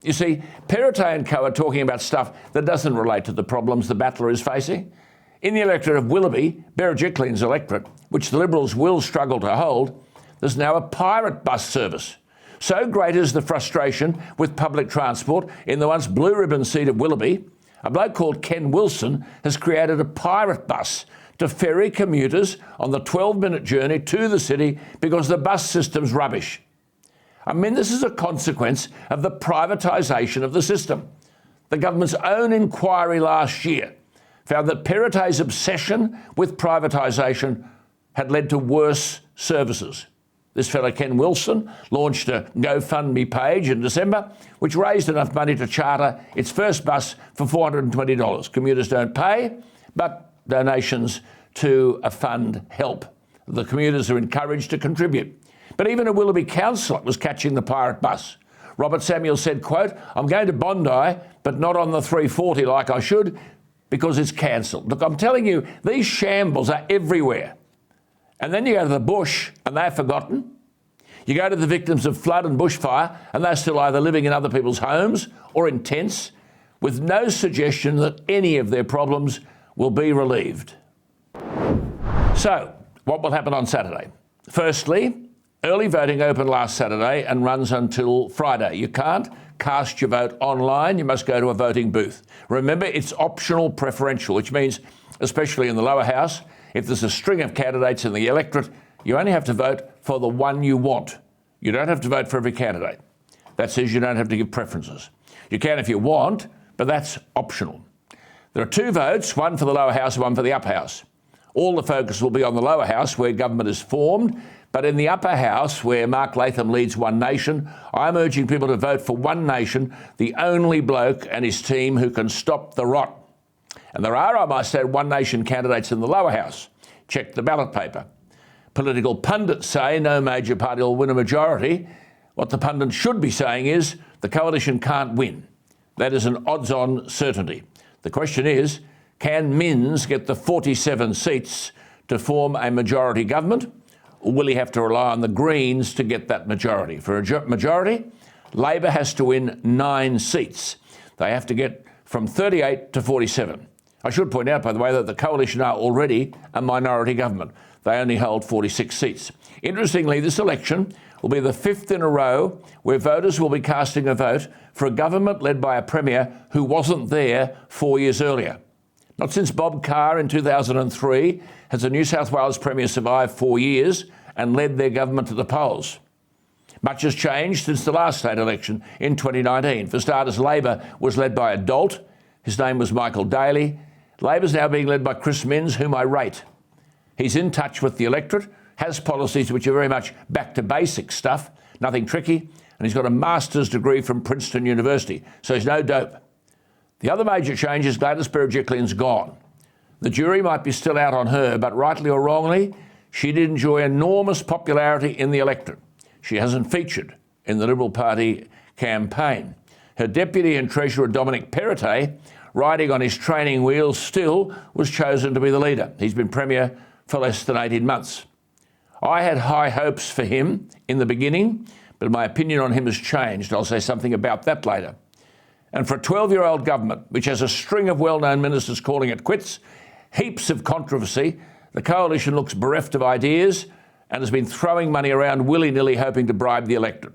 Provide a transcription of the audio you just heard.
You see, Perrottet and co are talking about stuff that doesn't relate to the problems the battler is facing. In the electorate of Willoughby, Berejiklian's electorate, which the Liberals will struggle to hold, there's now a pirate bus service. So great is the frustration with public transport in the once blue ribbon seat of Willoughby, a bloke called Ken Wilson has created a pirate bus to ferry commuters on the 12-minute journey to the city because the bus system's rubbish. I mean, this is a consequence of the privatisation of the system. The government's own inquiry last year found that Perrottet's obsession with privatisation had led to worse services. This fellow Ken Wilson launched a GoFundMe page in December, which raised enough money to charter its first bus for $420. Commuters don't pay, but donations to a fund help. The commuters are encouraged to contribute. But even a Willoughby councillor was catching the pirate bus. Robert Samuel said, quote, "I'm going to Bondi, but not on the 340 like I should, because it's cancelled." Look, I'm telling you, these shambles are everywhere. And then you go to the bush and they're forgotten. You go to the victims of flood and bushfire and they're still either living in other people's homes or in tents, with no suggestion that any of their problems will be relieved. So, what will happen on Saturday? Firstly, early voting opened last Saturday and runs until Friday. You can't cast your vote online, you must go to a voting booth. Remember, it's optional preferential, which means, especially in the lower house, if there's a string of candidates in the electorate, you only have to vote for the one you want. You don't have to vote for every candidate. That says you don't have to give preferences. You can if you want, but that's optional. There are two votes, one for the lower house and one for the upper house. All the focus will be on the lower house, where government is formed, but in the upper house, where Mark Latham leads One Nation, I'm urging people to vote for One Nation, the only bloke and his team who can stop the rot. And there are, I must add, One Nation candidates in the lower house. Check the ballot paper. Political pundits say no major party will win a majority. What the pundits should be saying is the coalition can't win. That is an odds-on certainty. The question is, can Minns get the 47 seats to form a majority government, or will he have to rely on the Greens to get that majority? For a majority, Labor has to win 9 seats. They have to get from 38 to 47. I should point out, by the way, that the coalition are already a minority government. They only hold 46 seats. Interestingly, this election will be the 5th in a row where voters will be casting a vote for a government led by a premier who wasn't there 4 years earlier. Not since Bob Carr in 2003 has a New South Wales premier survived 4 years and led their government to the polls. Much has changed since the last state election in 2019. For starters, Labor was led by a dolt. His name was Michael Daly. Labor's now being led by Chris Minns, whom I rate. He's in touch with the electorate, has policies which are very much back to basic stuff, nothing tricky, and he's got a master's degree from Princeton University, so he's no dope. The other major change is Gladys Berejiklian's gone. The jury might be still out on her, but rightly or wrongly, she did enjoy enormous popularity in the electorate. She hasn't featured in the Liberal Party campaign. Her deputy and treasurer, Dominic Perrottet, riding on his training wheels still, was chosen to be the leader. He's been premier for less than 18 months. I had high hopes for him in the beginning, but my opinion on him has changed. I'll say something about that later. And for a 12-year-old government, which has a string of well-known ministers calling it quits, heaps of controversy, the coalition looks bereft of ideas and has been throwing money around willy-nilly hoping to bribe the electorate.